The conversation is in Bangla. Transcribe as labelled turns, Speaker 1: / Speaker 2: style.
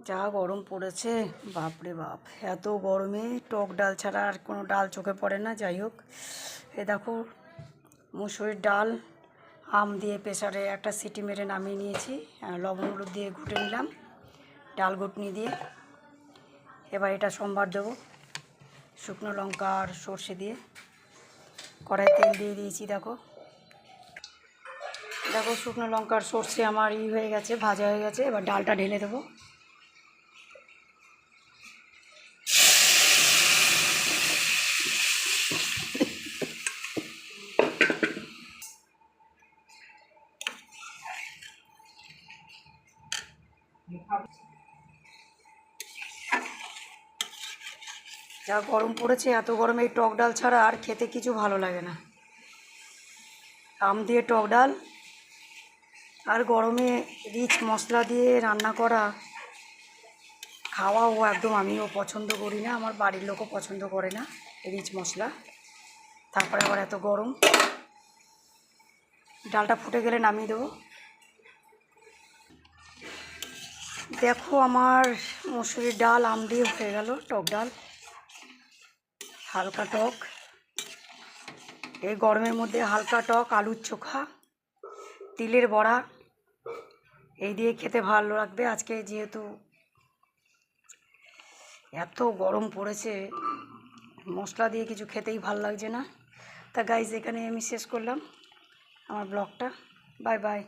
Speaker 1: যা গরম পড়েছে, বাপরে বাপ! এত গরমে টক ডাল ছাড়া আর কোনো ডাল চোখে পড়ে না। যাই হোক, এ দেখো মুসুরির ডাল আম দিয়ে প্রেসারে একটা সিটি মেরে নামিয়ে নিয়েছি। লবণ হলুদ দিয়ে ঘুটে নিলাম ডাল ঘুটনি দিয়ে। এবার এটা সম্বার দেবো শুকনো লঙ্কা আর সর্ষে দিয়ে। কড়াই তেল দিয়ে দিয়েছি। দেখো দেখো শুকনো লঙ্কার সর্ষে আমার হয়ে গেছে, ভাজা হয়ে গেছে। এবার ডালটা ঢেলে দেবো। যা গরম পড়েছে, এত গরমে এই টক ডাল ছাড়া আর খেতে কিছু ভালো লাগে না। আম দিয়ে টক ডাল আর গরমে রিচ মশলা দিয়ে রান্না করা খাওয়াও একদম আমিও পছন্দ করি না, আমার বাড়ির লোকও পছন্দ করে না রিচ মশলা। তারপরে আবার এত গরম। ডালটা ফুটে গেলে নামিয়ে দেবো। দেখো আমার মুসুরির ডাল আম দিয়ে হয়ে গেল টক ডাল, হালকা টক। এই গরমের মধ্যে হালকা টক আলুর চোখা, তিলের বড়া, এই দিয়ে খেতে ভালো লাগবে। আজকে যেহেতু এত গরম পড়েছে, মশলা দিয়ে কিছু খেতেই ভালো লাগছে না। তা গাইজ, এখানে আমি শেষ করলাম আমার ব্লগটা। Bye bye.